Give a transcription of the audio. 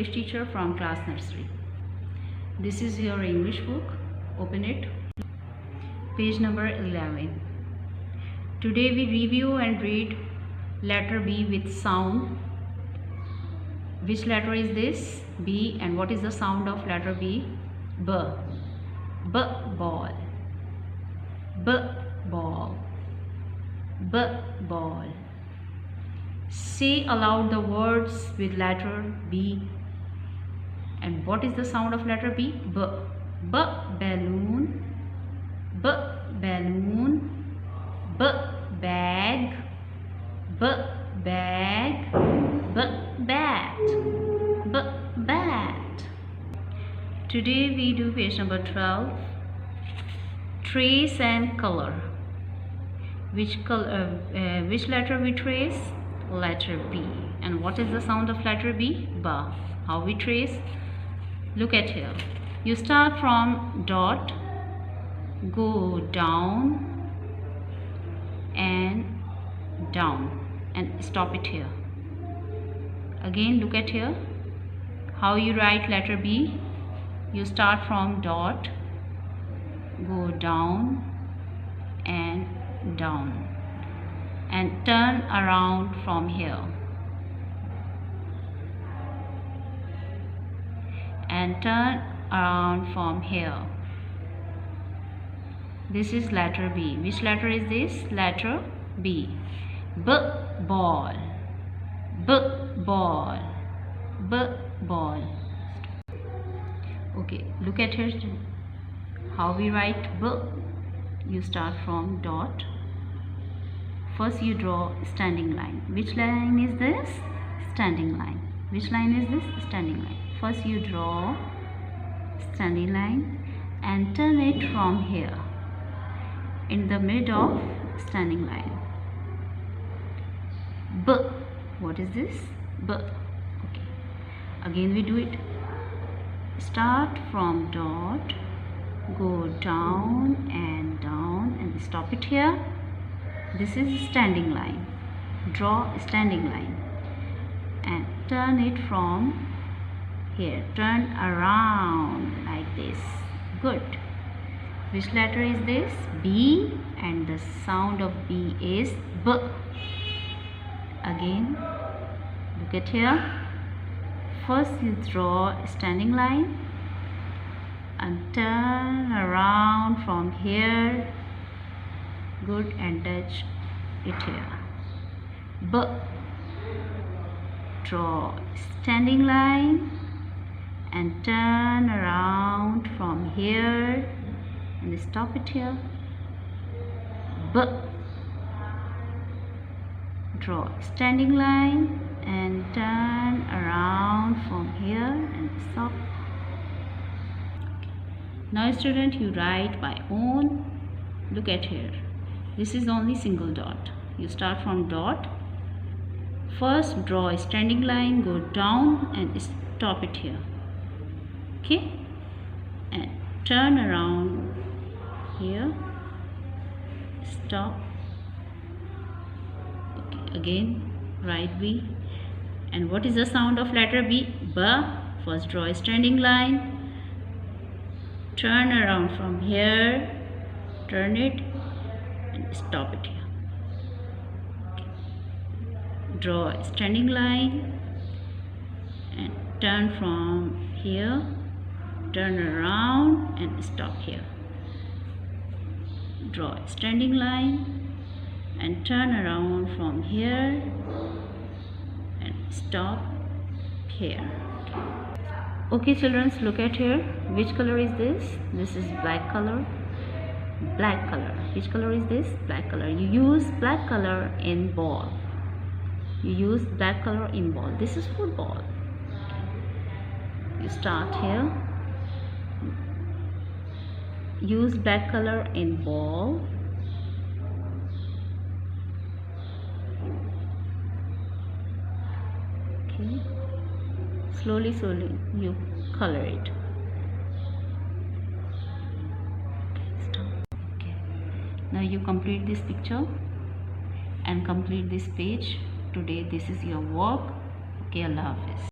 English teacher from class nursery. This is your English book. Open it. Page number 11. Today we review and read letter B with sound. Which letter is this? B. And what is the sound of letter B? B. B ball. B ball. B ball. Say aloud the words with letter B. And what is the sound of letter B? B. B balloon. B balloon. B bag. B bag. B bat. B bat. Today we do page number 12. Trace and color. Which letter we trace? Letter B. And what is the sound of letter B? Ba. How we trace? Look at here. You start from dot, go down and stop it here. Again, look at here. How you write letter B? You start from dot, go down and turn around from here This is letter B. Which letter is this? Letter B. B ball. B ball. B ball. Okay, look at here. How we write B? You start from dot. First you draw standing line. Which line is this? Standing line. Which line is this? Standing line. First you draw standing line and turn it from here in the middle of standing line. B. What is this? B. Okay. Again we do it. Start from dot, go down and stop it here. This is standing line. Draw standing line and turn it from here. Turn around like this. Good. Which letter is this? B. And the sound of B is B. Again, look at here. First you draw a standing line and turn around from here. Good, and touch it here. B. Draw standing line and turn around from here and stop it here. B. Draw standing line and turn around from here and stop. Now student, you write by own. Look at here. This is only single dot. You start from dot. First draw a standing line, go down and stop it here. Okay? And turn around here. Stop. Okay, again write B. And what is the sound of letter B? B. First draw a standing line. Turn around from here. Turn it and stop it here. Okay. Draw a standing line and turn from here. Turn around and stop here. Draw a standing line and turn around from here and stop here. Okay children, look at here. Which color is this? This is black color. Black color. Which color is this? Black color. You use black color in ball. You use black color in ball. This is football. You start here. Use black color in ball. Okay. Slowly you color it. Now you complete this picture and complete this page. Today this is your work. Okay, Allah Hafiz.